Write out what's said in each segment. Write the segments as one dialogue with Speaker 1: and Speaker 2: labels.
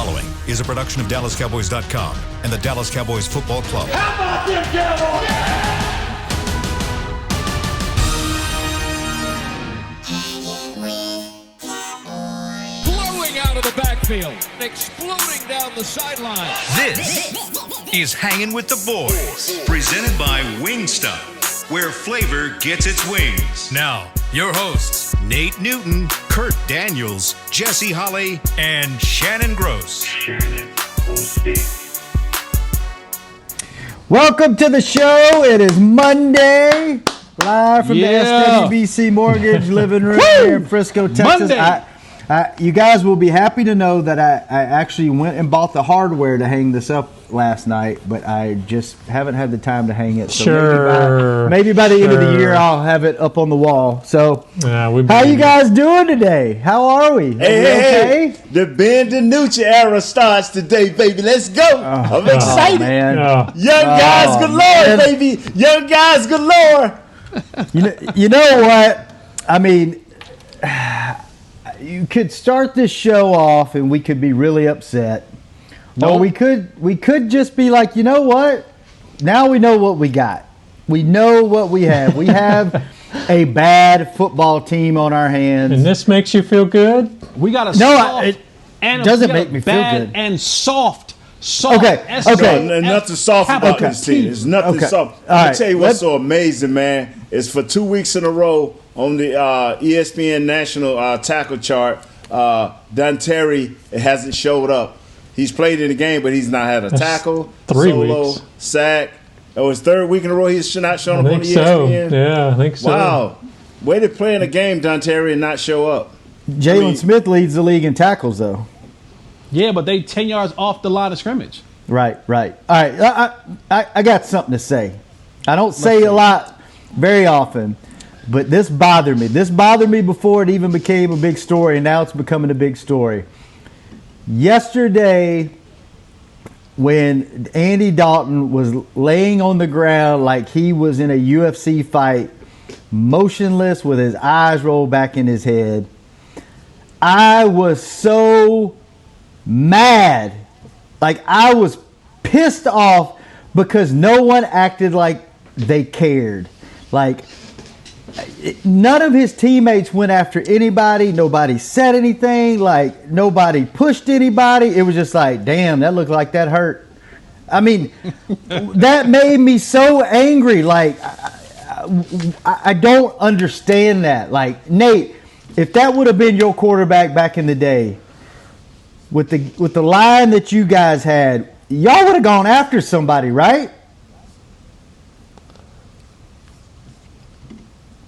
Speaker 1: following is a production of DallasCowboys.com and the Dallas Cowboys Football Club.
Speaker 2: How about them Cowboys?
Speaker 3: Blowing out of the backfield, exploding down the sideline.
Speaker 1: This is Hangin' with the Boys, presented by Wingstop, where flavor gets its wings. Now, your hosts, Nate Newton, Kurt Daniels, Jesse Holley, and Shannon Gross.
Speaker 4: Welcome to the show. It is Monday, live from the SWBC Mortgage living room here in Frisco, Texas. You guys will be happy to know that I actually went and bought the hardware to hang this up last night, but I just haven't had the time to hang it. So maybe by the end of the year, I'll have it up on the wall. So, how you guys doing today? How are we?
Speaker 5: Hey, the Ben DiNucci era starts today, baby. Let's go. I'm excited.
Speaker 4: Man.
Speaker 5: Young guys galore, baby. Young guys galore.
Speaker 4: You know what? I mean, you could start this show off and we could be really upset. Or we could just be like, you know what? Now we know what we got. We know what we have. We have a bad football team on our hands.
Speaker 6: And this makes you feel good?
Speaker 7: We got a
Speaker 4: it doesn't make me feel good.
Speaker 7: And soft.
Speaker 4: Okay.
Speaker 5: Nothing soft about this team. There's nothing soft. Let me tell you what's so amazing, man. Is for 2 weeks in a row on the ESPN national tackle chart, Terry hasn't showed up. He's played in the game, but he's not had a tackle,
Speaker 6: 3
Speaker 5: solo,
Speaker 6: weeks.
Speaker 5: sack. It was third week in a row he's not shown up on the ESPN.
Speaker 6: So. Yeah, I think so.
Speaker 5: Wow. Way to play in a game, Terry, and not show up.
Speaker 4: Jalen Smith leads the league in tackles, though.
Speaker 7: Yeah, but they 10 yards off the line of scrimmage.
Speaker 4: Right. All right, I got something to say. I don't say a lot very often, but this bothered me. This bothered me before it even became a big story, and now it's becoming a big story. Yesterday, when Andy Dalton was laying on the ground like he was in a UFC fight, motionless with his eyes rolled back in his head, I was so mad. Like, I was pissed off because no one acted like they cared. Like, none of his teammates went after anybody. Nobody said anything. Like, nobody pushed anybody. It was just like, damn, that looked like that hurt. I mean, that made me so angry. Like, I don't understand that. Like, Nate, if that would have been your quarterback back in the day, with the line that you guys had, y'all would have gone after somebody, right?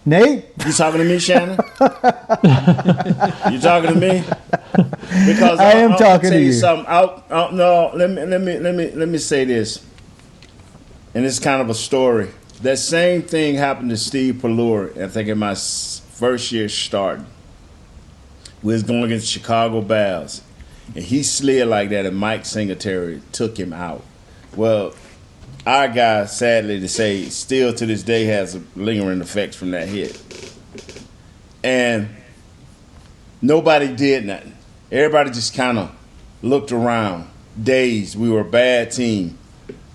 Speaker 4: Nate?
Speaker 5: You talking to me, Shannon? You talking to me? Because
Speaker 4: I am talking to you.
Speaker 5: Something. No, let me say this, and it's kind of a story. That same thing happened to Steve Pallure, I think in my first year starting. We was going against Chicago Bears, and he slid like that, and Mike Singletary took him out. Well, our guy, sadly to say, still to this day has lingering effects from that hit. And nobody did nothing. Everybody just kind of looked around, dazed. We were a bad team.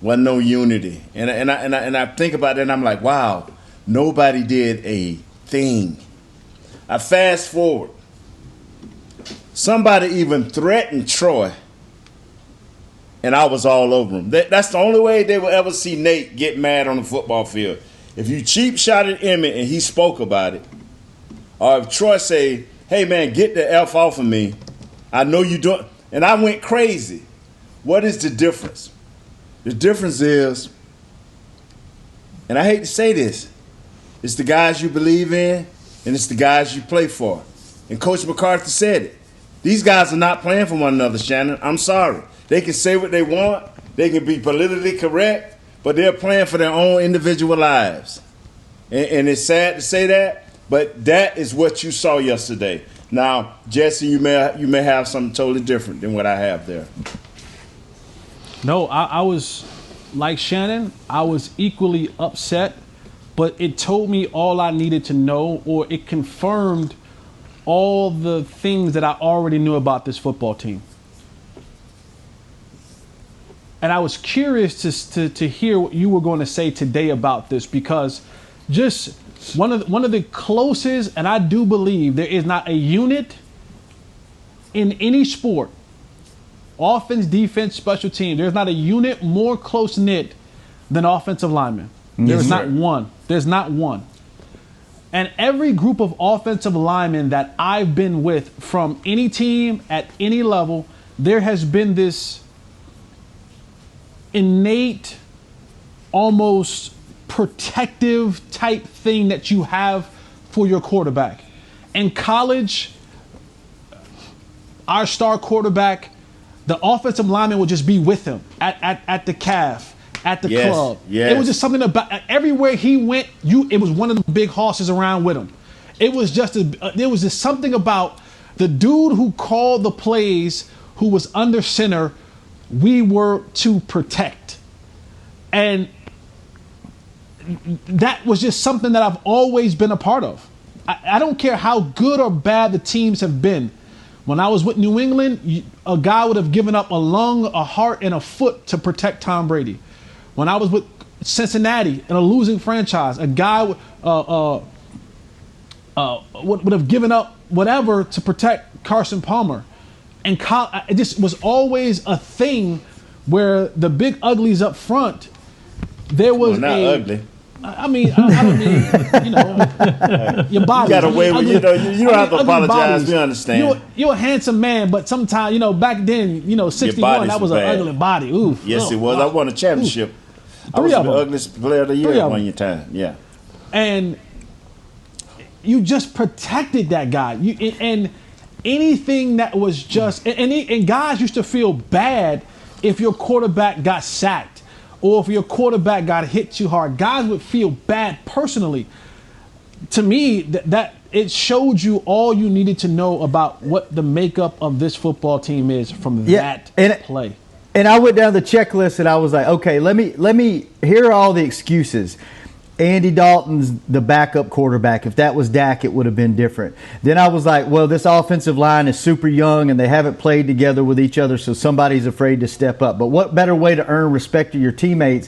Speaker 5: Wasn't no unity. And I think about it, and I'm like, wow, nobody did a thing. I fast forward. Somebody even threatened Troy, and I was all over him. That's the only way they will ever see Nate get mad on the football field. If you cheap shot at Emmett and he spoke about it, or if Troy say, hey, man, get the F off of me, I know you don't. And I went crazy. What is the difference? The difference is, and I hate to say this, it's the guys you believe in and it's the guys you play for. And Coach McCarthy said it. These guys are not playing for one another, Shannon. I'm sorry. They can say what they want. They can be politically correct, but they're playing for their own individual lives. And it's sad to say that, but that is what you saw yesterday. Now, Jesse, you may have something totally different than what I have there.
Speaker 7: No, I was like Shannon. I was equally upset, but it told me all I needed to know, or it confirmed all the things that I already knew about this football team. And I was curious to hear what you were going to say today about this, because just one of the closest, and I do believe there is not a unit in any sport, offense, defense, special team, there's not a unit more close-knit than offensive linemen. There's not one. There's not one. And every group of offensive linemen that I've been with from any team at any level, there has been this innate, almost protective type thing that you have for your quarterback. In college, our star quarterback, the offensive lineman would just be with him at the calf, at the club.
Speaker 5: Yes.
Speaker 7: It was just something about everywhere he went. It was one of the big horses around with him. It was just there was just something about the dude who called the plays, who was under center. We were to protect, and that was just something that I've always been a part of. I don't care how good or bad the teams have been. When I was with New England, a guy would have given up a lung, a heart, and a foot to protect Tom Brady. When I was with Cincinnati in a losing franchise, a guy would have given up whatever to protect Carson Palmer. And it just was always a thing where the big uglies up front, there was
Speaker 5: not ugly.
Speaker 7: I mean, I don't mean, your body.
Speaker 5: You got away with you don't have to apologize. We understand.
Speaker 7: You're a handsome man, but sometimes, back then, 61, that was an ugly body. Ooh.
Speaker 5: Yes, it was. I won a championship. I was the ugliest player of the year at one time. Yeah.
Speaker 7: And you just protected that guy. And anything that was just, and guys used to feel bad if your quarterback got sacked or if your quarterback got hit too hard. Guys would feel bad personally. To me, that it showed you all you needed to know about what the makeup of this football team is from that play.
Speaker 4: And I went down the checklist and I was like, okay, let me here are all the excuses. Andy Dalton's the backup quarterback. If that was Dak, it would have been different. Then I was like, well, this offensive line is super young and they haven't played together with each other, so somebody's afraid to step up. But what better way to earn respect of your teammates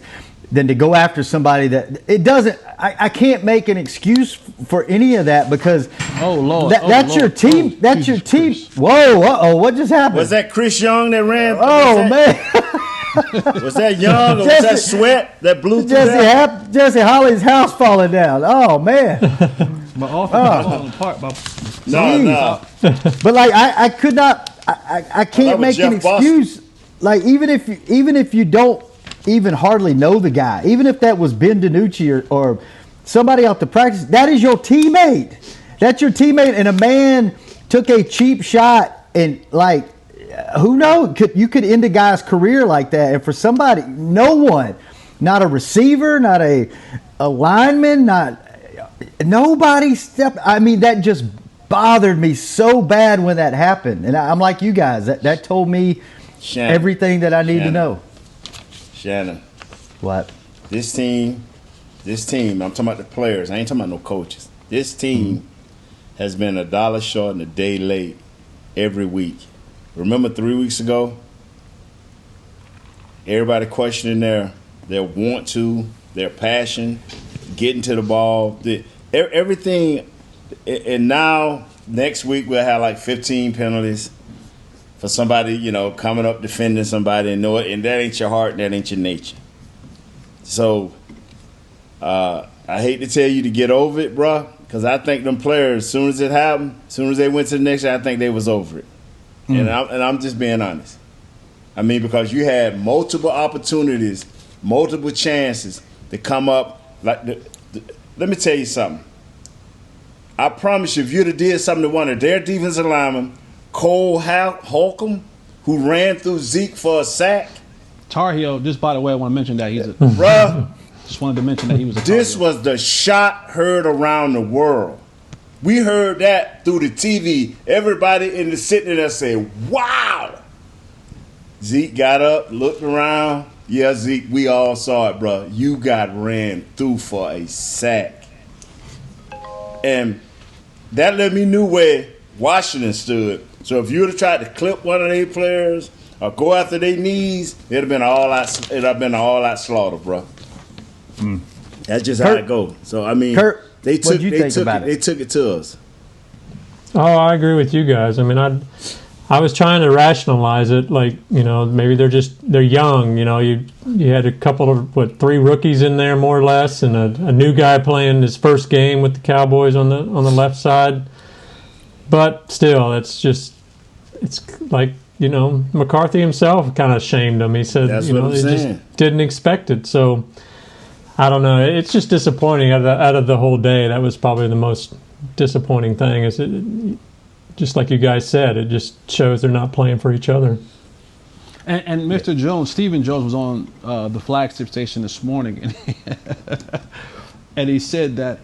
Speaker 4: than to go after somebody that it doesn't. I can't make an excuse for any of that because that's your team. That's your team. Whoa, what just happened?
Speaker 5: Was that Chris Young that ran?
Speaker 4: Oh, man.
Speaker 5: Was that Young or was that Sweat that blew through that?
Speaker 4: Jesse Holly's house falling down. Oh, man.
Speaker 7: My offense falling apart.
Speaker 5: No.
Speaker 4: But, like, I could not – I can't make an excuse. Boston. Like, even if you don't even hardly know the guy, even if that was Ben DiNucci or somebody out to practice, that is your teammate. That's your teammate, and a man took a cheap shot and, like, who knows? You could end a guy's career like that. And for somebody, no one, not a receiver, not a lineman, nobody stepped. I mean, that just bothered me so bad when that happened. And I'm like you guys, that told me everything that I need to know.
Speaker 5: Shannon.
Speaker 4: What?
Speaker 5: This team, I'm talking about the players. I ain't talking about no coaches. This team has been $1 short and a day late every week. Remember 3 weeks ago? Everybody questioning their want to, their passion, getting to the ball, everything. And now, next week, we'll have like 15 penalties for somebody, coming up defending somebody and know it. And that ain't your heart, that ain't your nature. So, I hate to tell you to get over it, bruh, because I think them players, as soon as it happened, as soon as they went to the next year, I think they was over it. And I'm just being honest. I mean, because you had multiple opportunities, multiple chances to come up. Let me tell you something. I promise you, if you'd have did something to one of their defensive linemen, Cole Holcomb, who ran through Zeke for a sack.
Speaker 7: Tar Heel, just by the way, I want to mention that he's a
Speaker 5: bruh.
Speaker 7: Just wanted to mention that he was a Tar
Speaker 5: This
Speaker 7: Heel.
Speaker 5: was the shot heard around the world. We heard that through the TV. Everybody in the sitting there said, wow. Zeke got up, looked around. Yeah, Zeke, we all saw it, bro. You got ran through for a sack. And that let me know where Washington stood. So if you would have tried to clip one of their players or go after their knees, it'd have been an all-out slaughter, bro. That's just how
Speaker 4: Kurt,
Speaker 5: it goes. So I mean,
Speaker 4: Kurt,
Speaker 5: they
Speaker 4: what do you think
Speaker 5: took
Speaker 4: about
Speaker 5: it. They took it to us.
Speaker 6: Oh, I agree with you guys. I mean, I was trying to rationalize it, like, you know, maybe they're young. You know, you had a couple of 3 rookies in there more or less, and a new guy playing his first game with the Cowboys on the left side. But still, it's like, you know, McCarthy himself kind of shamed them. He said,
Speaker 5: That's
Speaker 6: you
Speaker 5: what
Speaker 6: know,
Speaker 5: I'm
Speaker 6: they
Speaker 5: saying.
Speaker 6: just didn't expect it. So I don't know. It's just disappointing out of the whole day. That was probably the most disappointing thing. Is it? Just like you guys said, it just shows they're not playing for each other.
Speaker 7: And Mr. Jones, Stephen Jones, was on the flagship station this morning, and he said that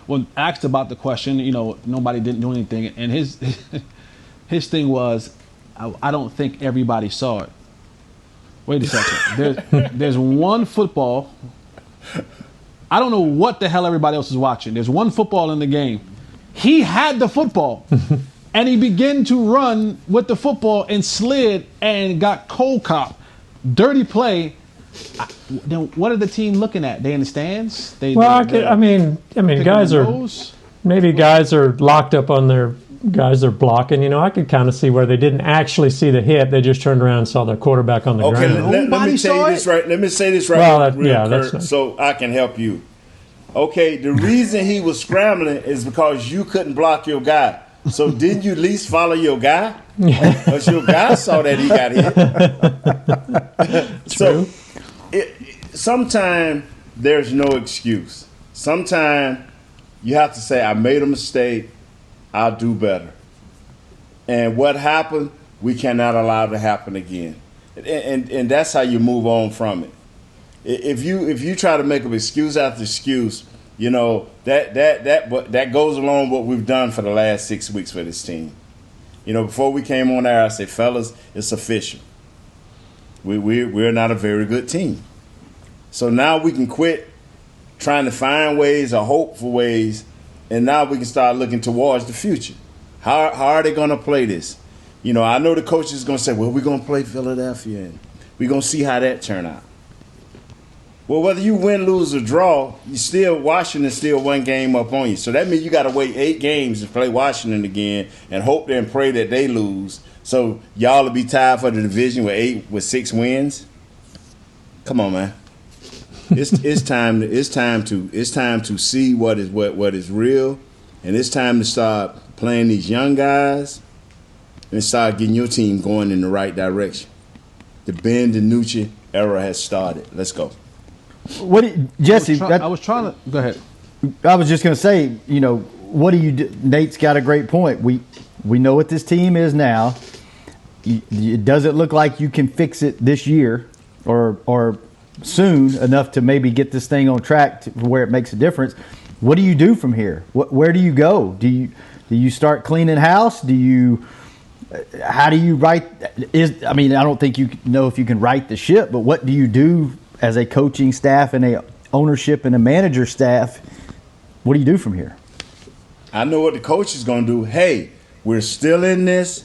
Speaker 7: when asked about the question, you know, nobody didn't do anything, and his thing was, I don't think everybody saw it. Wait a second. There's one football. I don't know what the hell everybody else is watching. There's one football in the game. He had the football, and he began to run with the football and slid and got cold cop. Dirty play. Then what are the team looking at? They in the stands?
Speaker 6: I mean, guys are locked up on their guys they're blocking. You know, I could kind of see where they didn't actually see the hit. They just turned around and saw their quarterback on the
Speaker 5: Okay,
Speaker 6: ground.
Speaker 5: let me tell you this right. Let me say this right,
Speaker 6: Well,
Speaker 5: Kurt,
Speaker 6: that's
Speaker 5: so I can help you. Okay, the reason he was scrambling is because you couldn't block your guy. So didn't you at least follow your guy? Because your guy saw that he got hit. So sometimes there's no excuse. Sometimes you have to say, I made a mistake. I'll do better. And what happened, we cannot allow to happen again. And that's how you move on from it. If you try to make up excuse after excuse, you know, that goes along what we've done for the last 6 weeks for this team. You know, before we came on air, I said, fellas, it's official. We're not a very good team. So now we can quit trying to find ways or hope for ways, and now we can start looking towards the future. How are they going to play this? You know, I know the coach is going to say, well, we're going to play Philadelphia, and we're going to see how that turn out. Well, whether you win, lose, or draw, Washington still one game up on you. So that means you got to wait 8 games to play Washington again and hope and pray that they lose. So y'all will be tied for the division with 6 wins. Come on, man. It's time to see what is real, and it's time to start playing these young guys and start getting your team going in the right direction. The Ben DiNucci era has started. Let's go.
Speaker 4: Jesse?
Speaker 7: I was trying to go ahead.
Speaker 4: I was just going to say, you know, what do you do? Nate's got a great point. We know what this team is now. It doesn't look like you can fix it this year or soon enough to maybe get this thing on track to where it makes a difference. What do you do from here? Where do you go? Do you start cleaning house? How do you right? I don't think you know if you can right the ship, but what do you do as a coaching staff and a ownership and a manager staff? What do you do from here?
Speaker 5: I know what the coach is going to do. Hey, we're still in this.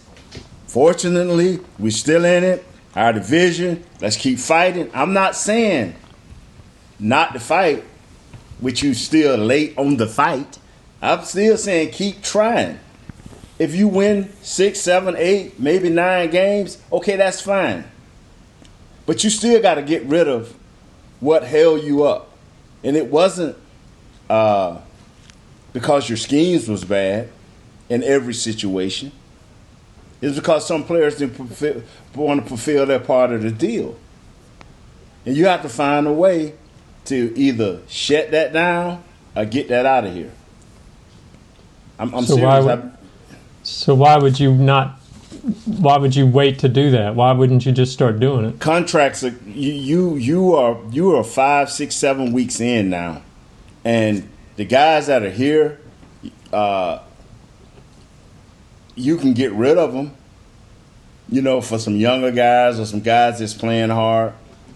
Speaker 5: Fortunately, we're still in it. Our division, let's keep fighting. I'm not saying not to fight, which you still late on the fight. I'm still saying keep trying. If you win 6, 7, 8, maybe 9 games, okay, that's fine. But you still got to get rid of what held you up. And it wasn't because your schemes was bad in every situation. It's because some players didn't want to fulfill their part of the deal. And you have to find a way to either shut that down or get that out of here. I'm serious.
Speaker 6: So why would you wait to do that? Why wouldn't you just start doing it?
Speaker 5: Contracts are you are 5, 6, 7 weeks in now, and the guys that are here, you can get rid of them. You know, for some younger guys or some guys that's playing hard.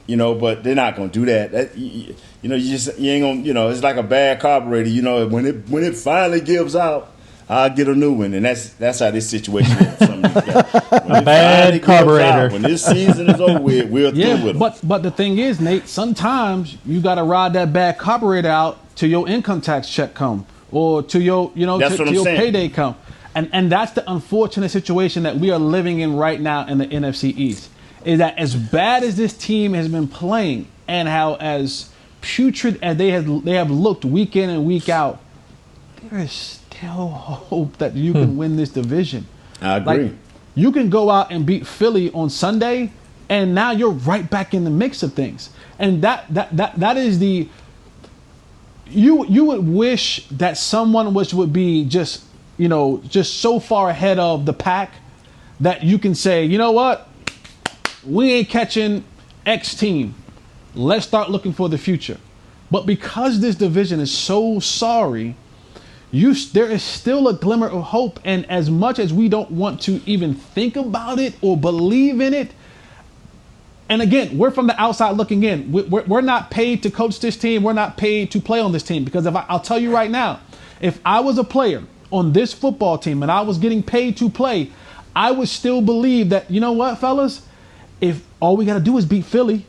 Speaker 5: You know, but they're not gonna do that. You ain't gonna. You know, it's like a bad carburetor. You know, when it finally gives out, I'll get a new one, and that's how this situation is. For some of these guys. When it
Speaker 6: bad
Speaker 5: finally gives
Speaker 6: carburetor.
Speaker 5: out, when this season is over with, we're through with them.
Speaker 7: but the thing is, Nate, sometimes you got to ride that bad carburetor out till your income tax check come, or to your to your payday come, and that's the unfortunate situation that we are living in right now in the NFC East. Is that as bad as this team has been playing, and how as putrid as they have looked week in and week out, there is still hope that you can win this division.
Speaker 5: I agree.
Speaker 7: Like, you can go out and beat Philly on Sunday, and now you're right back in the mix of things. And that is the you would wish that someone would be just so far ahead of the pack that you can say, you know what, we ain't catching X team. Let's start looking for the future. But because this division is so sorry, there is still a glimmer of hope. And as much as we don't want to even think about it or believe in it, and again, we're from the outside looking in. We're not paid to coach this team. We're not paid to play on this team. Because I'll tell you right now, if I was a player on this football team and I was getting paid to play, I would still believe that, you know what, fellas, if all we got to do is beat Philly,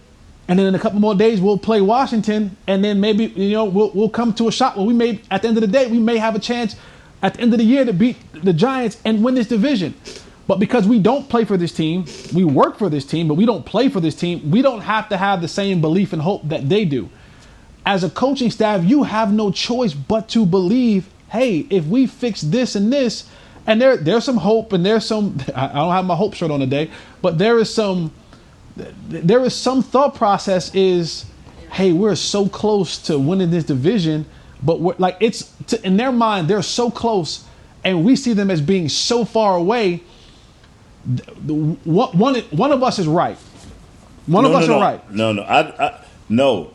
Speaker 7: and then in a couple more days we'll play Washington, and then maybe we'll come to a shot where we may, at the end of the day, we may have a chance at the end of the year to beat the Giants and win this division. But because we don't play for this team, we work for this team, but we don't play for this team, we don't have to have the same belief and hope that they do. As a coaching staff, you have no choice but to believe, hey, if we fix this and this, and there's some hope, and there's some, I don't have my hope shirt on today, but there is some thought process is, hey, we're so close to winning this division, but we're like, in their mind, they're so close, and we see them as being so far away. One of us is right. One of us is right.
Speaker 5: No.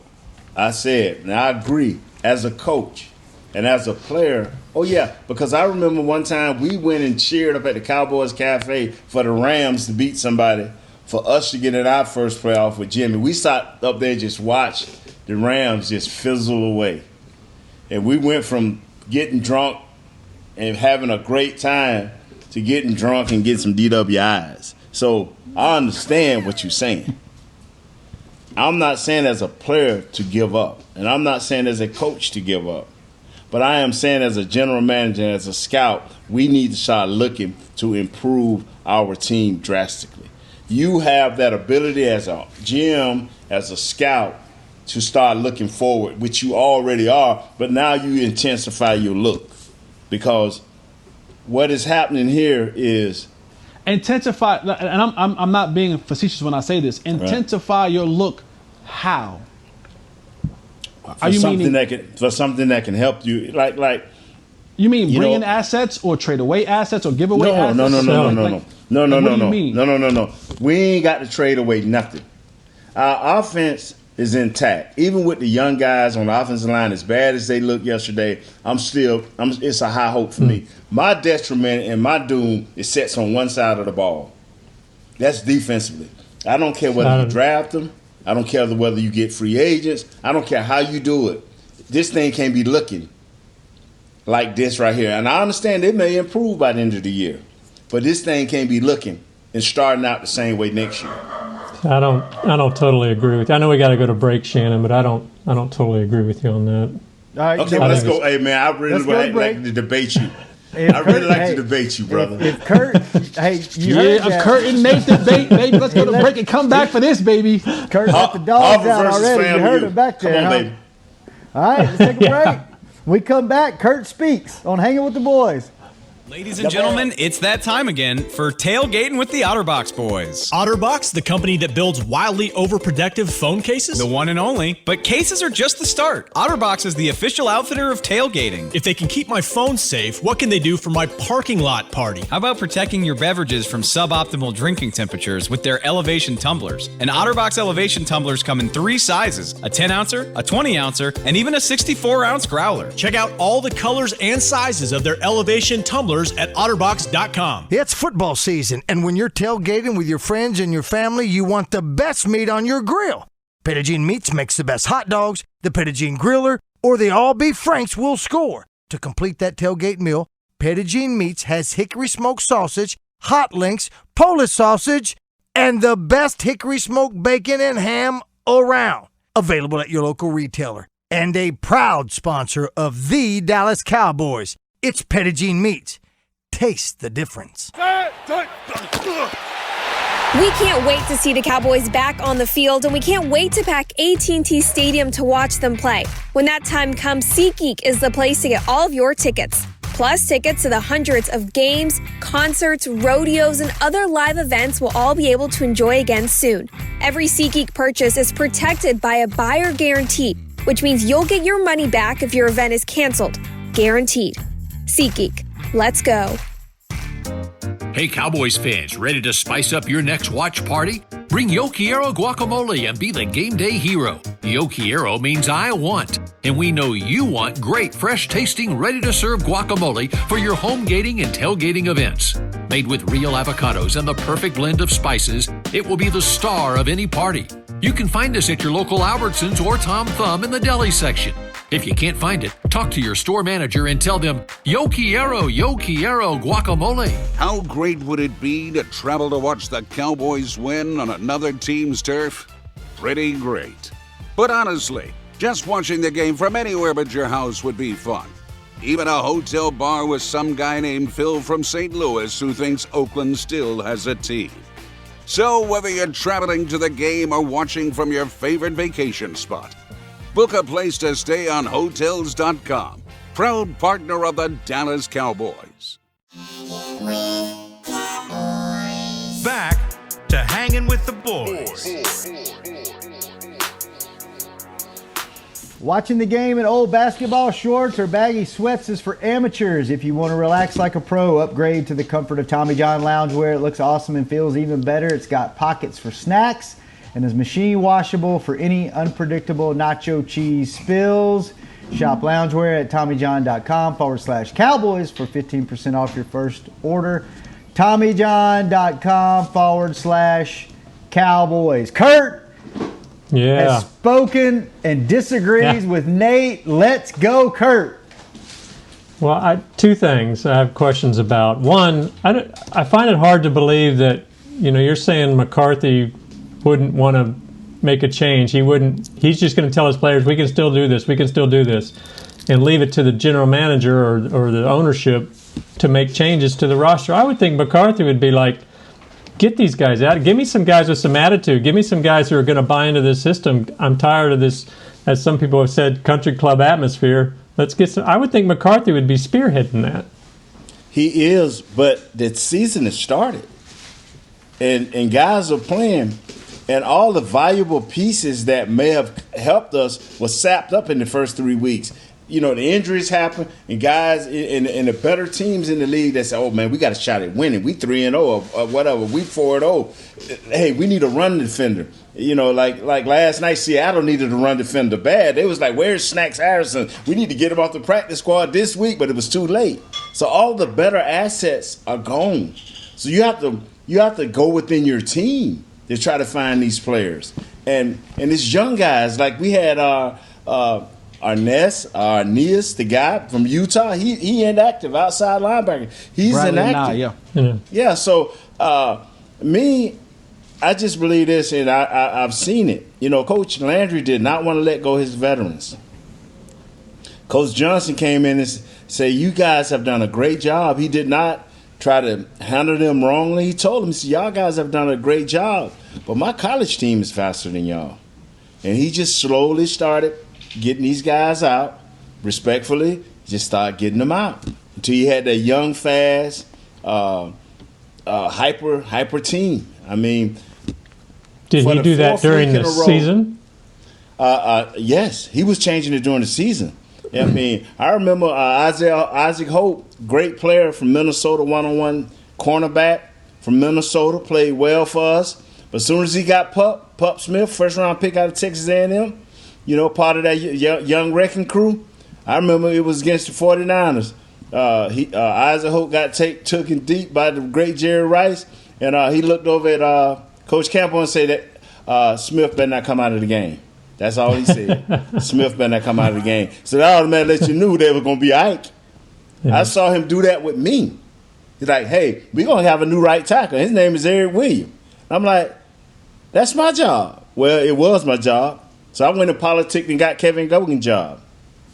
Speaker 5: I said, and I agree, as a coach and as a player. Oh, yeah, because I remember one time we went and cheered up at the Cowboys Cafe for the Rams to beat somebody, for us to get in our first playoff with Jimmy. We sat up there and just watched the Rams just fizzle away. And we went from getting drunk and having a great time to getting drunk and getting some DWIs. So I understand what you're saying. I'm not saying as a player to give up, and I'm not saying as a coach to give up. But I am saying as a general manager, as a scout, we need to start looking to improve our team drastically. You have that ability as a GM, as a scout, to start looking forward, which you already are, but now you intensify your look. Because what is happening here is
Speaker 7: intensify, and I'm not being facetious when I say this. Intensify your look. How?
Speaker 5: For something that can help you, like.
Speaker 7: You mean bring in assets or trade away assets or give away assets?
Speaker 5: No.
Speaker 7: What do you mean?
Speaker 5: No. We ain't got to trade away nothing. Our offense is intact. Even with the young guys on the offensive line, as bad as they looked yesterday, it's a high hope for me. My detriment and my doom is sets on one side of the ball. That's defensively. I don't care whether you draft them. I don't care whether you get free agents. I don't care how you do it. This thing can't be looking like this right here. And I understand it may improve by the end of the year. But this thing can't be looking and starting out the same way next year.
Speaker 6: I don't totally agree with you. I know we got to go to break, Shannon, but I don't totally agree with you on that.
Speaker 4: All right,
Speaker 5: okay, well, let's go. Hey, man, I really would like to debate you. To debate you, brother.
Speaker 4: If Kurt, you heard that.
Speaker 7: Kurt and Nate debate, baby. Let's go to break and come back for this, baby.
Speaker 4: Kurt got the dogs out already. You heard it back there.
Speaker 5: Come on, baby.
Speaker 4: All right, let's take a break. We come back. Kurt speaks on Hanging with the Boys.
Speaker 2: Ladies and gentlemen, it's that time again for Tailgating with the OtterBox Boys.
Speaker 8: OtterBox, the company that builds wildly overprotective phone cases?
Speaker 2: The one and only. But cases are just the start. OtterBox is the official outfitter of tailgating.
Speaker 8: If they can keep my phone safe, what can they do for my parking lot party?
Speaker 2: How about protecting your beverages from suboptimal drinking temperatures with their elevation tumblers? And OtterBox elevation tumblers come in 3 sizes: a 10-ouncer, a 20-ouncer, and even a 64-ounce growler.
Speaker 8: Check out all the colors and sizes of their elevation tumblers at otterbox.com.
Speaker 9: It's football season, and when you're tailgating with your friends and your family, you want the best meat on your grill. Pettigene Meats makes the best hot dogs, the Pettigene Griller, or the all-beef Franks will score. To complete that tailgate meal, Pettigene Meats has hickory smoked sausage, hot links, Polish sausage, and the best hickory smoked bacon and ham around. Available at your local retailer. And a proud sponsor of the Dallas Cowboys. It's Pettigene Meats. Taste the difference.
Speaker 10: We can't wait to see the Cowboys back on the field, and we can't wait to pack AT&T Stadium to watch them play. When that time comes, SeatGeek is the place to get all of your tickets. Plus, tickets to the hundreds of games, concerts, rodeos, and other live events we'll all be able to enjoy again soon. Every SeatGeek purchase is protected by a buyer guarantee, which means you'll get your money back if your event is canceled. Guaranteed. SeatGeek. Let's go.
Speaker 3: Hey, Cowboys fans, ready to spice up your next watch party? Bring Yo Quiero guacamole and be the game day hero. Yo Quiero means I want, and we know you want great, fresh-tasting, ready-to-serve guacamole for your home gating and tailgating events. Made with real avocados and the perfect blend of spices, it will be the star of any party. You can find us at your local Albertsons or Tom Thumb in the deli section. If you can't find it, talk to your store manager and tell them, Yo Quiero guacamole.
Speaker 11: How great would it be to travel to watch the Cowboys win on another team's turf? Pretty great. But honestly, just watching the game from anywhere but your house would be fun. Even a hotel bar with some guy named Phil from St. Louis who thinks Oakland still has a team. So whether you're traveling to the game or watching from your favorite vacation spot, book a place to stay on Hotels.com, proud partner of the Dallas Cowboys.
Speaker 1: Back to Hanging with the Boys.
Speaker 4: Watching the game in old basketball shorts or baggy sweats is for amateurs. If you want to relax like a pro, upgrade to the comfort of Tommy John Loungewear. It looks awesome and feels even better. It's got pockets for snacks and is machine washable for any unpredictable nacho cheese spills. Shop loungewear at TommyJohn.com/Cowboys for 15% off your first order. TommyJohn.com/Cowboys. Kurt has spoken and disagrees with Nate. Let's go, Kurt.
Speaker 6: Well, two things I have questions about. One, I find it hard to believe that, you're saying McCarthy wouldn't want to make a change. He's just going to tell his players, we can still do this, and leave it to the general manager or the ownership to make changes to the roster. I would think McCarthy would be like, get these guys out. Give me some guys with some attitude. Give me some guys who are going to buy into this system. I'm tired of this, as some people have said, country club atmosphere. Let's get some. I would think McCarthy would be spearheading that.
Speaker 5: He is, but the season has started. And guys are playing. And all the valuable pieces that may have helped us was sapped up in the first 3 weeks. The injuries happen, and guys in the better teams in the league that say, oh, man, we got a shot at winning. We 3-0 or whatever. We 4-0. Hey, we need a run defender. Like last night, Seattle needed a run defender bad. They was like, where's Snacks Harrison? We need to get him off the practice squad this week, but it was too late. So all the better assets are gone. So you have to go within your team to try to find these players. And it's young guys. Like we had Arnez, the guy from Utah, he inactive, outside linebacker. He's
Speaker 7: Bradley
Speaker 5: inactive.
Speaker 7: Nye,
Speaker 5: Yeah, so I just believe this, and I've seen it. Coach Landry did not want to let go his veterans. Coach Johnson came in and said, you guys have done a great job. He did not try to handle them wrongly. He told them, he said, y'all guys have done a great job, but my college team is faster than y'all. And he just slowly started getting these guys out, respectfully, just start getting them out until you had that young, fast, hyper team. I mean,
Speaker 6: did he do that during the season?
Speaker 5: Yes, he was changing it during the season. I mean, I remember Isaac Hope, great player from Minnesota, one-on-one cornerback from Minnesota, played well for us. But as soon as he got Pup Smith, first-round pick out of Texas A&M, part of that young wrecking crew, I remember it was against the 49ers. Isaac Hope got taken deep by the great Jerry Rice, and he looked over at Coach Campbell and said that Smith better not come out of the game. That's all he said. Smith better not come out of the game. So that automatically let you knew they were going to be Ike.
Speaker 6: Yeah.
Speaker 5: I saw him do that with me. He's like, hey, we're going to have a new right tackle. His name is Eric Williams. I'm like, that's my job. Well, it was my job. So I went to politics and got Kevin Gogan's job.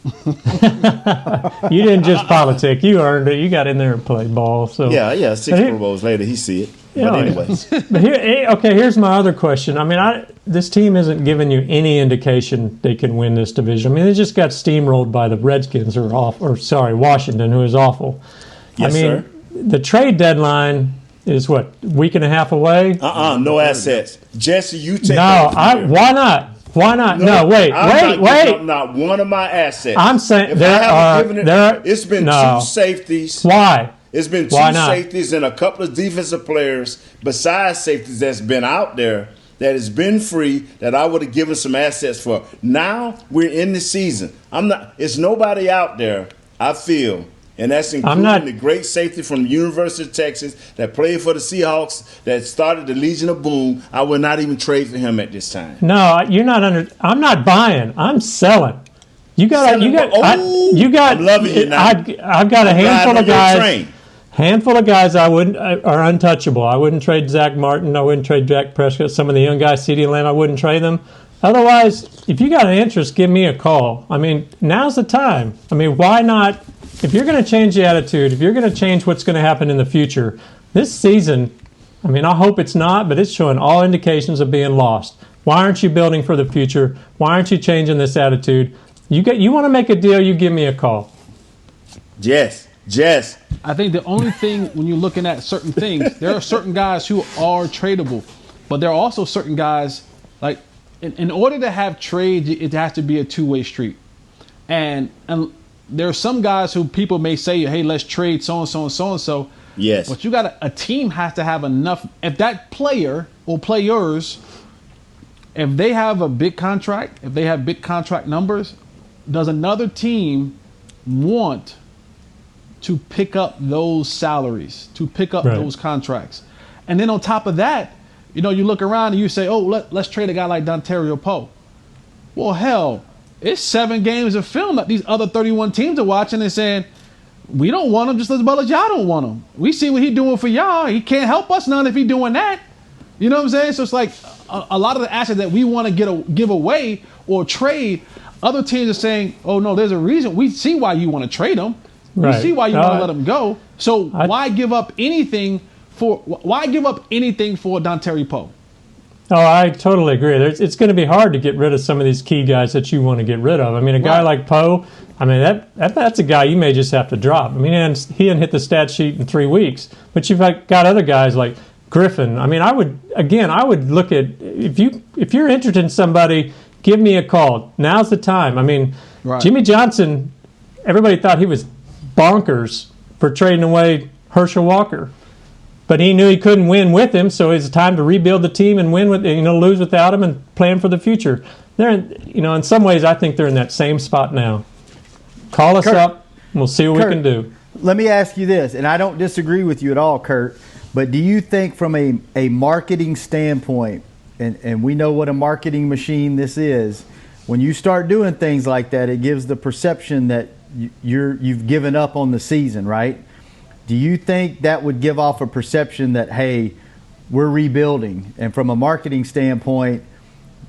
Speaker 6: You didn't just politic. You earned it. You got in there and played ball. So
Speaker 5: Yeah, 6 Pro Bowls later, he see it. But anyways.
Speaker 6: But here's my other question. I mean, this team isn't giving you any indication they can win this division. I mean, they just got steamrolled by the Redskins, Washington, who is awful.
Speaker 5: Yes, sir.
Speaker 6: The trade deadline is what, a week and a half away?
Speaker 5: No assets. Jesse, you take
Speaker 6: why not? Why not? No, wait.
Speaker 5: Not one of my assets.
Speaker 6: I'm saying
Speaker 5: it's been 2 safeties.
Speaker 6: Why?
Speaker 5: It's been 2 safeties and a couple of defensive players besides safeties that's been out there that has been free that I would have given some assets for. Now we're in the season. It's nobody out there, I feel. And that's including the great safety from the University of Texas that played for the Seahawks, that started the Legion of Boom. I would not even trade for him at this time.
Speaker 6: No, you're not I'm not buying. I'm selling. I'm loving it now. I've got a handful of guys. Handful of guys are untouchable. I wouldn't trade Zach Martin. I wouldn't trade Dak Prescott. Some of the young guys, CeeDee Lamb, I wouldn't trade them. Otherwise, if you got an interest, give me a call. I mean, now's the time. I mean, why not? If you're going to change the attitude, if you're going to change what's going to happen in the future, this season, I mean, I hope it's not, but it's showing all indications of being lost. Why aren't you building for the future? Why aren't you changing this attitude? You want to make a deal, you give me a call.
Speaker 5: Yes.
Speaker 7: I think the only thing when you're looking at certain things, there are certain guys who are tradable, but there are also certain guys, like, in order to have trades, it has to be a two-way street. And there are some guys who people may say, hey, let's trade so-and-so and so-and-so.
Speaker 5: Yes.
Speaker 7: But a team has to have enough. If that player or players, if they have a big contract, if they have big contract numbers, does another team want to pick up those salaries, to pick up those contracts? And then on top of that, you look around and you say, oh, let's trade a guy like Dontario Poe. Well, hell, it's 7 games of film that these other 31 teams are watching and saying, we don't want him just as well as y'all don't want him. We see what he's doing for y'all. He can't help us none if he's doing that. You know what I'm saying? So it's like a lot of the assets that we want to give away or trade, other teams are saying, oh, no, there's a reason. We see why you want to trade him. We see why you want to let him go. So why give up anything for Dontario Poe?
Speaker 6: Oh, I totally agree. It's going to be hard to get rid of some of these key guys that you want to get rid of. I mean, a guy like Poe, I mean, that's a guy you may just have to drop. I mean, he didn't hit the stat sheet in 3 weeks, but you've got other guys like Griffin. I mean, I would look at, if you're interested in somebody, give me a call. Now's the time. I mean, Jimmy Johnson, everybody thought he was bonkers for trading away Herschel Walker. But he knew he couldn't win with him, so it's time to rebuild the team and win with, lose without him and plan for the future. They're, in some ways, I think they're in that same spot now. Call us up, and we'll see what we can do.
Speaker 4: Let me ask you this, and I don't disagree with you at all, Kurt, but do you think from a marketing standpoint, and we know what a marketing machine this is, when you start doing things like that, it gives the perception that you've given up on the season, right? Do you think that would give off a perception that, hey, we're rebuilding, and from a marketing standpoint,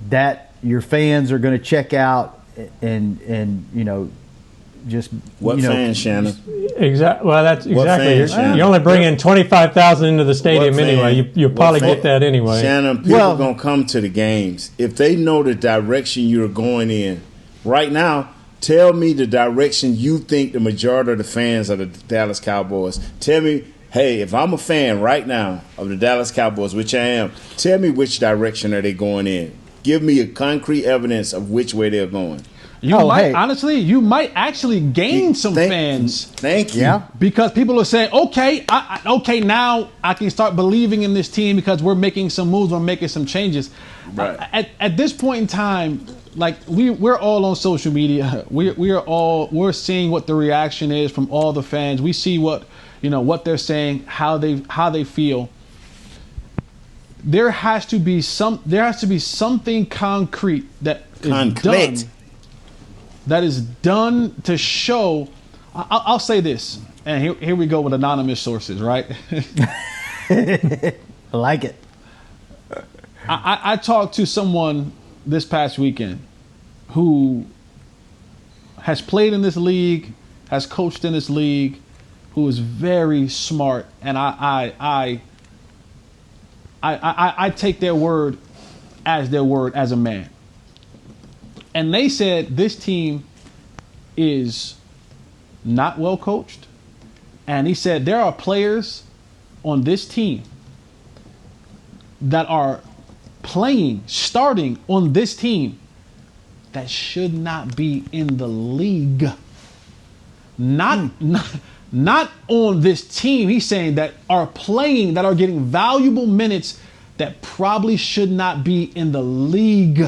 Speaker 4: that your fans are going to check out and just
Speaker 5: fans, Shannon?
Speaker 6: Exactly. Well, that's exactly. You only bring in 25,000 into the stadium anyway. You'll probably get that anyway.
Speaker 5: Shannon, people are going to come to the games if they know the direction you're going in. Right now, tell me the direction you think the majority of the fans of the Dallas Cowboys. Tell me, hey, if I'm a fan right now of the Dallas Cowboys, which I am, tell me which direction are they going in. Give me a concrete evidence of which way they're going.
Speaker 7: Honestly, you might actually gain some fans.
Speaker 5: Thank you.
Speaker 4: Yeah.
Speaker 7: Because people are saying, okay, now I can start believing in this team because we're making some moves, we're making some changes.
Speaker 5: Right.
Speaker 7: At this point in time, like we're all on social media. We're seeing what the reaction is from all the fans. We see what they're saying, how they feel. There has to be something concrete that is done to show. I'll say this. and here we go with anonymous sources, right?
Speaker 4: I like it.
Speaker 7: I talked to someone this past weekend who has played in this league, has coached in this league, who is very smart, and I take their word as a man. And they said this team is not well coached. And he said there are players on this team that are starting on this team that should not be in the league. Not on this team. He's saying that are playing, that are getting valuable minutes that probably should not be in the league.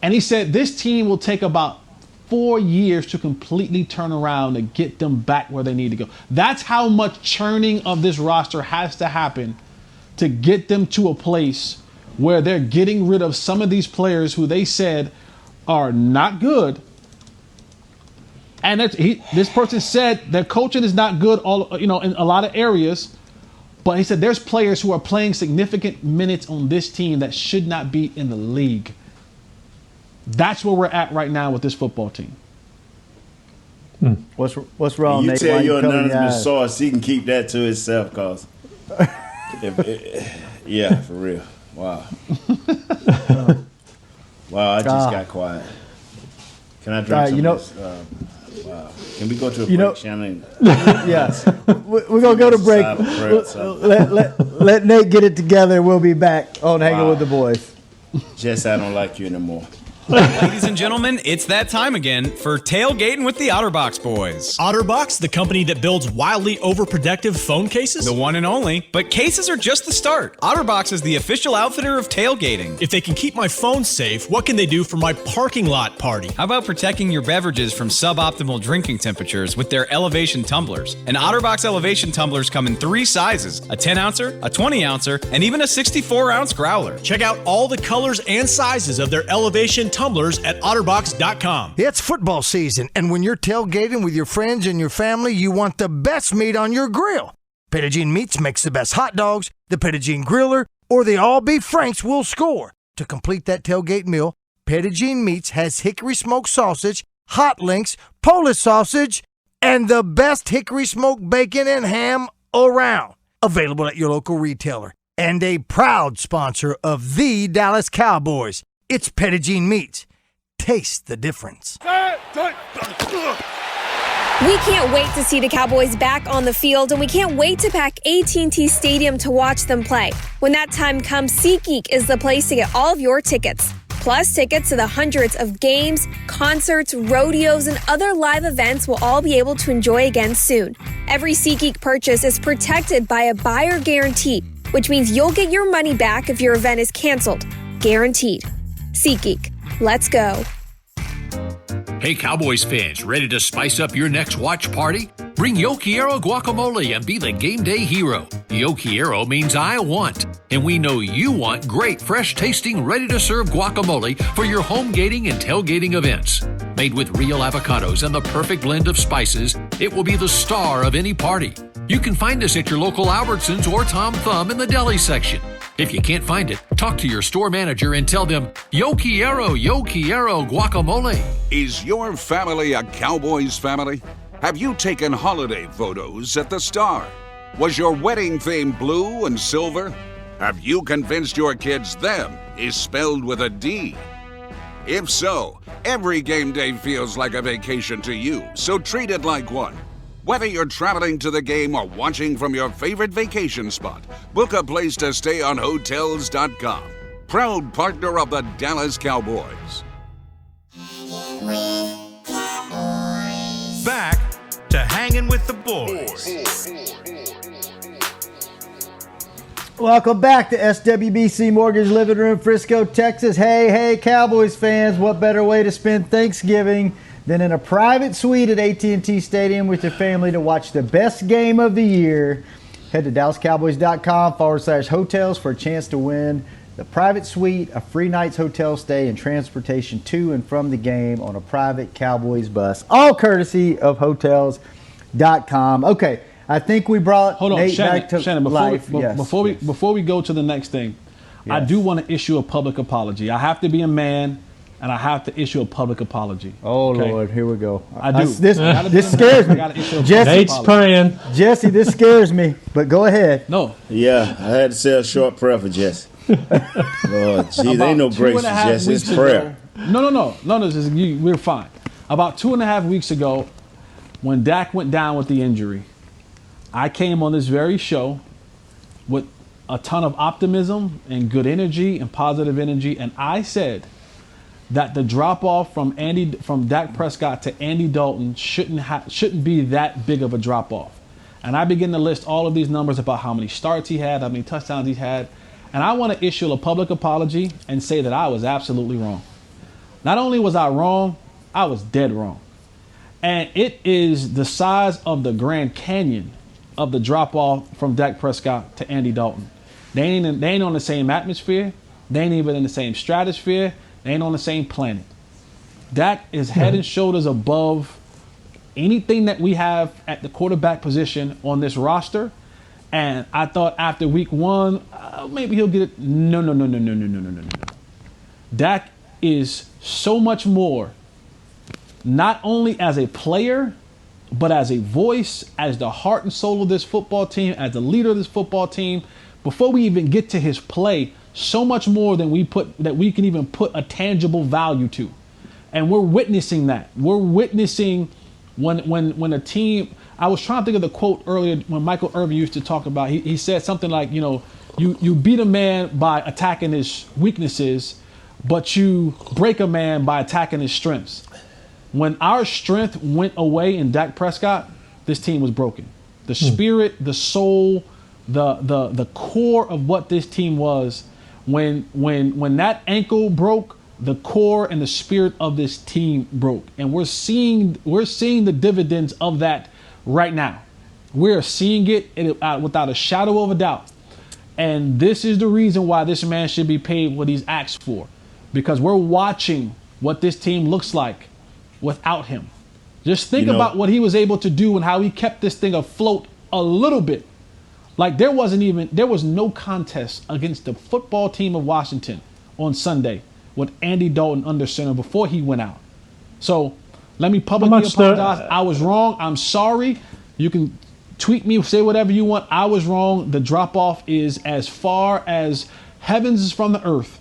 Speaker 7: And he said this team will take about 4 years to completely turn around and get them back where they need to go. That's how much churning of this roster has to happen to get them to a place where they're getting rid of some of these players who they said are not good. And this person said their coaching is not good in a lot of areas. But he said there's players who are playing significant minutes on this team that should not be in the league. That's where we're at right now with this football team.
Speaker 4: What's wrong,
Speaker 5: You
Speaker 4: Nate?
Speaker 5: tell
Speaker 4: Why
Speaker 5: your
Speaker 4: covering
Speaker 5: anonymous
Speaker 4: eyes?
Speaker 5: source he can keep that to himself, cause yeah, for real. Wow. Wow, I just got quiet. Can I drink some of this? Wow. Can we go to a break, Shannon?
Speaker 4: Yes. We're going to go to break. Let Nate get it together. We'll be back on Hanging with the Boys.
Speaker 5: Jess, I don't like you anymore.
Speaker 2: Ladies and gentlemen, it's that time again for Tailgating with the OtterBox Boys.
Speaker 8: OtterBox, the company that builds wildly overprotective phone cases?
Speaker 2: The one and only. But cases are just the start. OtterBox is the official outfitter of tailgating.
Speaker 8: If they can keep my phone safe, what can they do for my parking lot party?
Speaker 2: How about protecting your beverages from suboptimal drinking temperatures with their elevation tumblers? And OtterBox elevation tumblers come in 3 sizes: a 10-ouncer, a 20-ouncer, and even a 64-ounce growler.
Speaker 8: Check out all the colors and sizes of their elevation tumblers at otterbox.com.
Speaker 9: It's football season, and when you're tailgating with your friends and your family, you want the best meat on your grill. Pettigene Meats makes the best hot dogs, the Pettigene Griller, or the all-beef Franks will score. To complete that tailgate meal, Pettigene Meats has hickory smoked sausage, hot links, Polish sausage, and the best hickory smoked bacon and ham around. Available at your local retailer. And a proud sponsor of the Dallas Cowboys. It's Pettigene Meats. Taste the difference.
Speaker 10: We can't wait to see the Cowboys back on the field, and we can't wait to pack AT&T Stadium to watch them play. When that time comes, SeatGeek is the place to get all of your tickets. Plus, tickets to the hundreds of games, concerts, rodeos, and other live events we'll all be able to enjoy again soon. Every SeatGeek purchase is protected by a buyer guarantee, which means you'll get your money back if your event is canceled. Guaranteed. SeatGeek. Let's go.
Speaker 3: Hey, Cowboys fans, ready to spice up your next watch party? Bring Yo Quiero guacamole and be the game day hero. Yo Quiero means I want, and we know you want great, fresh-tasting, ready-to-serve guacamole for your home gating and tailgating events. Made with real avocados and the perfect blend of spices, it will be the star of any party. You can find us at your local Albertsons or Tom Thumb in the deli section. If you can't find it, talk to your store manager and tell them, Yo Quiero guacamole.
Speaker 11: Is your family a Cowboys family? Have you taken holiday photos at the Star? Was your wedding theme blue and silver? Have you convinced your kids them is spelled with a D? If so, every game day feels like a vacation to you, so treat it like one. Whether you're traveling to the game or watching from your favorite vacation spot, book a place to stay on Hotels.com. Proud partner of the Dallas Cowboys.
Speaker 1: Back to Hanging with the Boys.
Speaker 4: Welcome back to SWBC Mortgage Living Room, Frisco, Texas. Hey, Cowboys fans, what better way to spend Thanksgiving than in a private suite at AT&T Stadium with your family to watch the best game of the year? Head to DallasCowboys.com/hotels for a chance to win the private suite, a free night's hotel stay, and transportation to and from the game on a private Cowboys bus, all courtesy of Hotels. Okay, I think we brought
Speaker 7: Hold on,
Speaker 4: Nate back to
Speaker 7: Shannon.
Speaker 4: life.
Speaker 7: Before we go to the next thing, I do want to issue a public apology. I have to be a man, and I have to issue a public apology.
Speaker 4: Oh
Speaker 7: okay?
Speaker 4: Lord, here we go.
Speaker 7: I do.
Speaker 4: This scares me.
Speaker 7: Jesse,
Speaker 6: Nate's praying.
Speaker 4: Jesse, this scares me. But go ahead.
Speaker 7: No.
Speaker 5: Yeah, I had to say a short prayer for Jesse. Lord, gee, there ain't no grace for Jesse. It's prayer.
Speaker 7: No. We're fine. About 2.5 weeks ago, when Dak went down with the injury, I came on this very show with a ton of optimism and good energy and positive energy, and I said that the drop off from Dak Prescott to Andy Dalton shouldn't be that big of a drop off. And I began to list all of these numbers about how many starts he had, how many touchdowns he had, and I want to issue a public apology and say that I was absolutely wrong. Not only was I wrong, I was dead wrong. And it is the size of the Grand Canyon of the drop-off from Dak Prescott to Andy Dalton. They ain't on the same atmosphere. They ain't even in the same stratosphere. They ain't on the same planet. Dak is head and shoulders above anything that we have at the quarterback position on this roster. And I thought after week 1, maybe he'll get it. No. Dak is so much more, not only as a player, but as a voice, as the heart and soul of this football team, as the leader of this football team. Before we even get to his play, so much more than we can even put a tangible value to. And we're witnessing that. We're witnessing when a team, I was trying to think of the quote earlier when Michael Irvin used to talk about, he said something like, you beat a man by attacking his weaknesses, but you break a man by attacking his strengths. When our strength went away in Dak Prescott, this team was broken. The spirit, the soul, the core of what this team was, when that ankle broke, the core and the spirit of this team broke. And we're seeing the dividends of that right now. We're seeing it without a shadow of a doubt. And this is the reason why this man should be paid what he's asked for. Because we're watching what this team looks like without him. Just think about what he was able to do and how he kept this thing afloat a little bit. Like there was no contest against the football team of Washington on Sunday with Andy Dalton under center before he went out. So let me publicly apologize. I was wrong. I'm sorry. You can tweet me, say whatever you want. I was wrong. The drop off is as far as heavens is from the earth.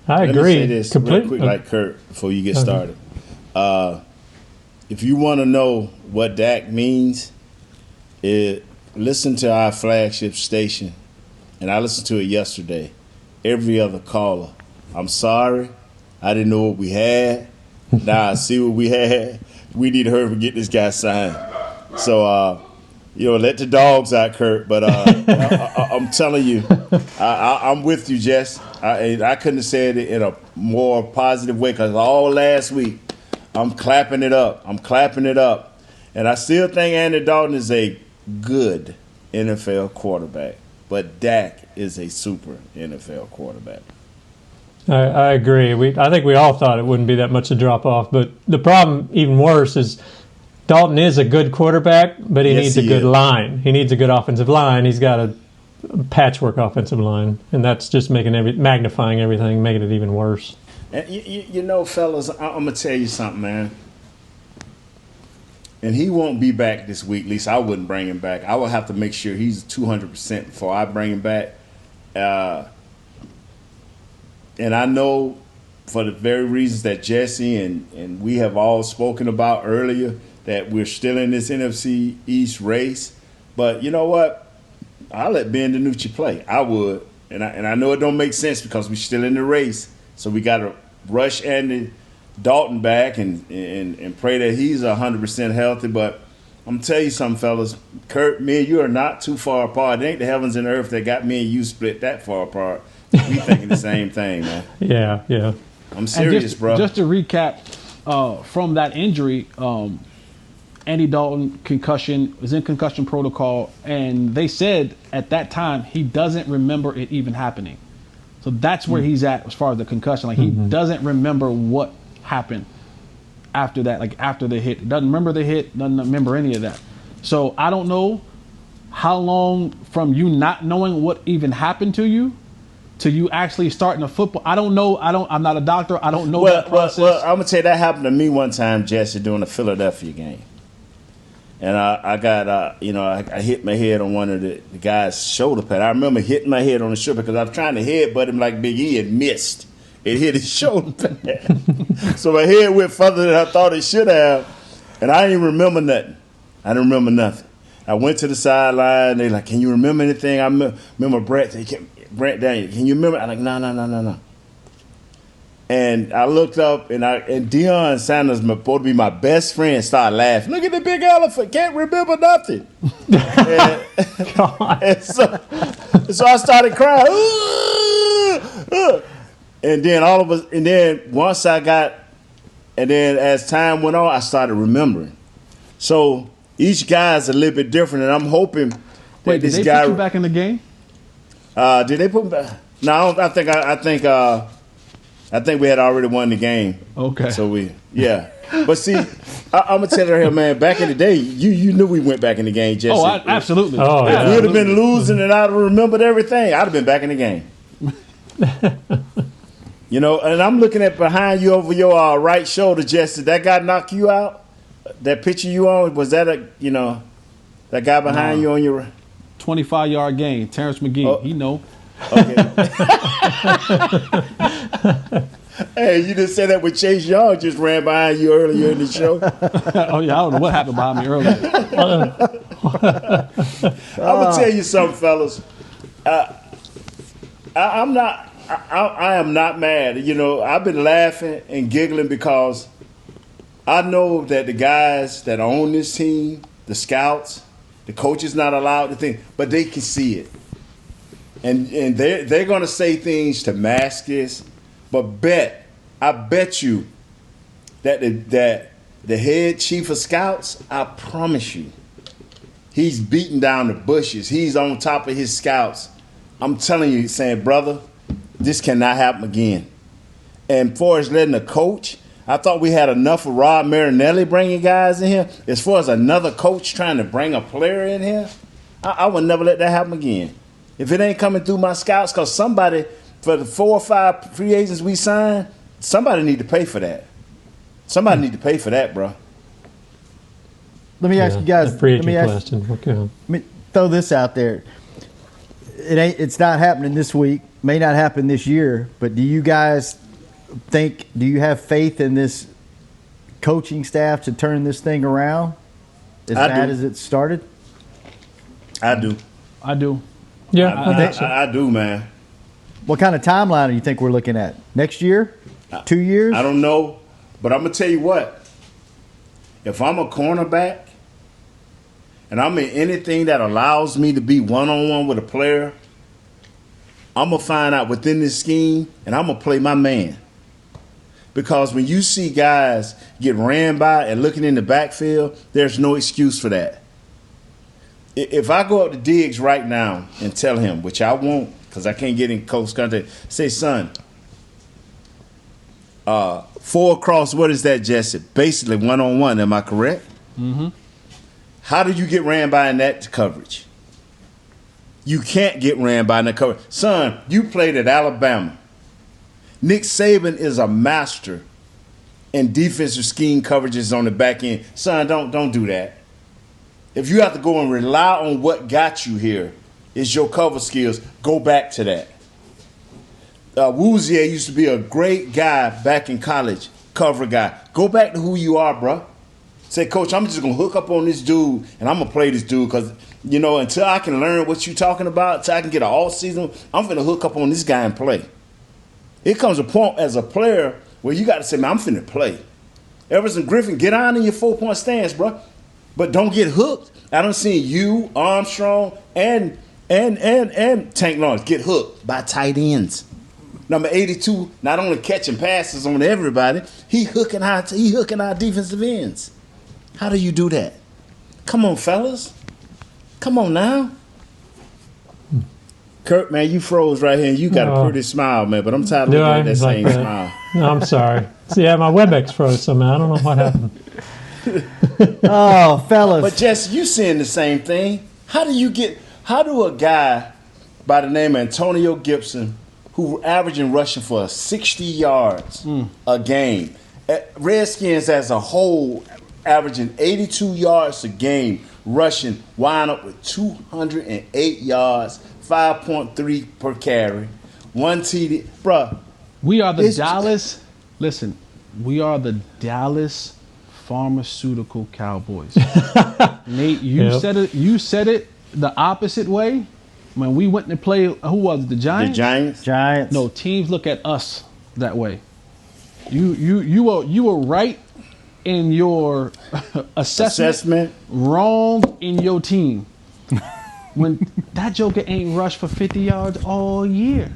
Speaker 6: I agree.
Speaker 5: Let me say this real quick, like Kurt, before you get started. If you want to know what Dak means, listen to our flagship station, and I listened to it yesterday. Every other caller. I'm sorry. I didn't know what we had. Now I see what we had. We need to hurry and get this guy signed. So, let the dogs out, Kurt. But I'm telling you, I'm with you, Jess. I couldn't have said it in a more positive way because all last week, I'm clapping it up. And I still think Andy Dalton is a good NFL quarterback. But Dak is a super NFL quarterback.
Speaker 6: I agree. I think we all thought it wouldn't be that much a drop off. But the problem, even worse, is Dalton is a good quarterback, but he needs a good line. He needs a good offensive line. He's got a patchwork offensive line, and that's just magnifying everything, making it even worse.
Speaker 5: And fellas, I'm gonna tell you something, man. And he won't be back this week. At least I wouldn't bring him back. I will have to make sure he's 200% before I bring him back. And I know for the very reasons that Jesse and we have all spoken about earlier, that we're still in this NFC East race. But you know what? I'll let Ben DiNucci play. I would. And I know it don't make sense because we're still in the race. So we got to rush Andy Dalton back and pray that he's 100% healthy. But I'm telling you something, fellas. Kurt, me and you are not too far apart. It ain't the heavens and earth that got me and you split that far apart. We thinking the same thing, man.
Speaker 6: Yeah.
Speaker 5: I'm serious, bro.
Speaker 7: Just to recap from that injury, Andy Dalton was in concussion protocol, and they said at that time he doesn't remember it even happening. So that's where he's at as far as the concussion. Like he doesn't remember what happened. after that, like after the hit. Doesn't remember the hit, doesn't remember any of that. So I don't know how long from you not knowing what even happened to you to you actually starting a football. I don't know. I'm not a doctor. I don't know that process.
Speaker 5: Well, I'm gonna tell you that happened to me one time, Jesse, during the Philadelphia game. And I got, I hit my head on one of the guy's shoulder pad. I remember hitting my head on the shoulder because I was trying to headbutt him like Big E and missed. It hit his shoulder pad. So my head went further than I thought it should have. And I didn't remember nothing. I didn't remember nothing. I went to the sideline. They like, can you remember anything? I remember Brett. Brett Daniel, can you remember? I'm like, no. And I looked up, and Deion Sanders, supposed to be my best friend, started laughing. Look at the big elephant, can't remember nothing. and so I started crying. And then once I got, and then as time went on, I started remembering. So each guy's a little bit different, and I'm hoping that
Speaker 7: Wait,
Speaker 5: this
Speaker 7: did they
Speaker 5: guy.
Speaker 7: put you back in the game?
Speaker 5: Did they put me back? No, I think we had already won the game.
Speaker 7: Okay.
Speaker 5: So yeah. But see, I'm gonna tell you here, man. Back in the day, you knew we went back in the game, Jesse.
Speaker 7: Oh, absolutely.
Speaker 6: Oh, yeah.
Speaker 5: If we'd have been losing and I'd have remembered everything, I'd have been back in the game. And I'm looking at behind you over your right shoulder, Jesse. That guy knock you out? That picture you on, was that that guy behind you on your
Speaker 7: 25-yard gain, Terrence McGee. He know.
Speaker 5: Okay. Hey, you just said that with Chase Young just ran behind you earlier in the show.
Speaker 7: Oh yeah, I don't know what happened behind me earlier.
Speaker 5: I'm gonna tell you something, fellas. I am not mad. I've been laughing and giggling because I know that the guys that own this team, the scouts, the coach is not allowed to think, but they can see it. And they're going to say things to mask this, but I bet you that the head chief of scouts, I promise you, he's beating down the bushes. He's on top of his scouts. I'm telling you, he's saying, brother, this cannot happen again. And for as letting the coach, I thought we had enough of Rob Marinelli bringing guys in here. As far as another coach trying to bring a player in here, I would never let that happen again. If it ain't coming through my scouts, because somebody, for the 4 or 5 free agents we signed, somebody need to pay for that. Somebody need to pay for that, bro.
Speaker 4: Let me ask you guys.
Speaker 6: Let me
Speaker 4: throw this out there. It's not happening this week. May not happen this year. But do you guys think? Do you have faith in this coaching staff to turn this thing around? As bad as it started.
Speaker 5: I do.
Speaker 6: Yeah,
Speaker 5: I do, man.
Speaker 4: What kind of timeline do you think we're looking at? Next year? 2 years?
Speaker 5: I don't know, but I'm gonna tell you what. If I'm a cornerback and I'm in anything that allows me to be one-on-one with a player, I'm gonna find out within this scheme and I'm gonna play my man. Because when you see guys get ran by and looking in the backfield, there's no excuse for that. If I go up to Diggs right now and tell him, which I won't because I can't get in close contact, say, son, 4 across, what is that, Jesse? Basically one-on-one, am I correct?
Speaker 7: Mm-hmm.
Speaker 5: How do you get ran by in that coverage? You can't get ran by in that coverage. Son, you played at Alabama. Nick Saban is a master in defensive scheme coverages on the back end. Son, don't do that. If you have to go and rely on what got you here, is your cover skills, go back to that. Woozier used to be a great guy back in college, cover guy. Go back to who you are, bro. Say, Coach, I'm just going to hook up on this dude, and I'm going to play this dude because, until I can learn what you're talking about, until I can get an all-season, I'm going to hook up on this guy and play. It comes a point as a player where you got to say, man, I'm finna play. Everson Griffin, get on in your 4-point stance, bro. But don't get hooked. I done seen you, Armstrong, and Tank Lawrence get hooked by tight ends. Number 82, not only catching passes on everybody, he hooking our defensive ends. How do you do that? Come on, fellas. Come on now. Kurt, man, you froze right here, and you got a pretty smile, man. But I'm tired of looking at that same smile.
Speaker 6: No, I'm sorry. See, yeah, my WebEx froze somehow. I don't know what happened.
Speaker 4: Oh, fellas.
Speaker 5: But Jesse, you saying the same thing. How do a guy by the name of Antonio Gibson, who averaging rushing for 60 yards a game, Redskins as a whole averaging 82 yards a game, rushing, wind up with 208 yards, 5.3 per carry, 1 TD. Bruh.
Speaker 7: We are the Dallas. Listen, we are the Dallas pharmaceutical Cowboys. Nate, you said it. You said it the opposite way when we went to play. Who was it? The Giants?
Speaker 5: The
Speaker 4: Giants.
Speaker 7: No, teams look at us that way. You were right in your assessment, wrong in your team. When that joker ain't rushed for 50 yards all year.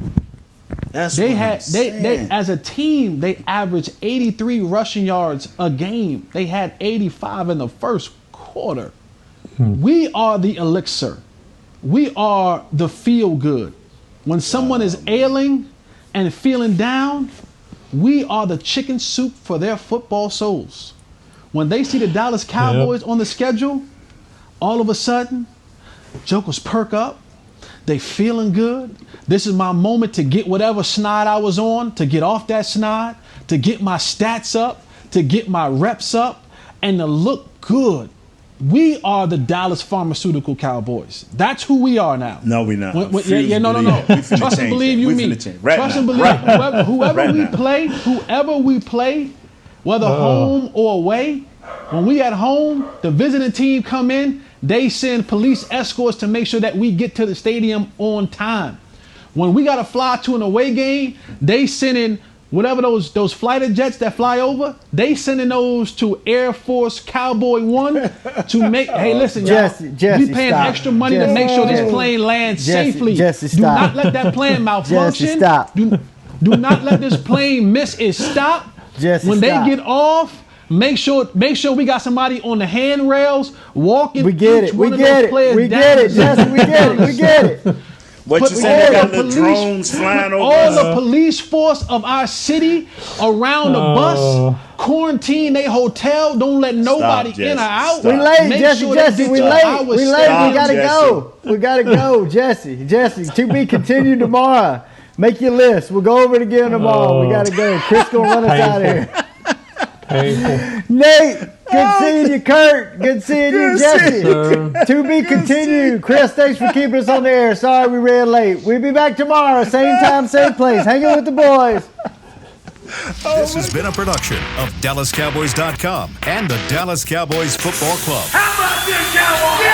Speaker 7: They as a team, they averaged 83 rushing yards a game. They had 85 in the first quarter. We are the elixir. We are the feel good. When someone is ailing and feeling down, we are the chicken soup for their football souls. When they see the Dallas Cowboys on the schedule, all of a sudden, jokers perk up. They feeling good. This is my moment to get whatever snide I was on, to get off that snide, to get my stats up, to get my reps up, and to look good. We are the Dallas pharmaceutical Cowboys. That's who we are now.
Speaker 5: No, we're not.
Speaker 7: No. Trust and believe you me. Trust and believe whoever we play, whether home or away, when we at home, the visiting team come in, they send police escorts to make sure that we get to the stadium on time. When we got to fly to an away game, they send in whatever those fighter jets that fly over, they sending those to Air Force Cowboy One to make, hey, listen,
Speaker 4: Jesse,
Speaker 7: we paying extra money to make sure this plane lands safely.
Speaker 4: Jesse,
Speaker 7: do not let that plane malfunction.
Speaker 4: Jesse, stop.
Speaker 7: Do not let this plane miss its stop.
Speaker 4: Jesse,
Speaker 7: when
Speaker 4: stop.
Speaker 7: they get off, make sure we got somebody on the handrails walking.
Speaker 4: We get it. We get it. We get it, Jesse. We get it. We get it.
Speaker 5: What you saying? They got the drones flying over
Speaker 7: all the police force of our city around the bus, quarantine a hotel, don't let nobody in or out.
Speaker 4: We late, Jesse. We late. We gotta go. We gotta go, Jesse. To be continued tomorrow. Make your list. We'll go over it again tomorrow. We gotta go. Chris gonna run us out of here. Nate, good seeing you, Kurt. Good seeing you, Jesse. To be continued. Chris, thanks for keeping us on the air. Sorry we ran late. We'll be back tomorrow, same time, same place. Hanging with the boys.
Speaker 1: This has been a production of DallasCowboys.com and the Dallas Cowboys Football Club.
Speaker 12: How about this, Cowboys?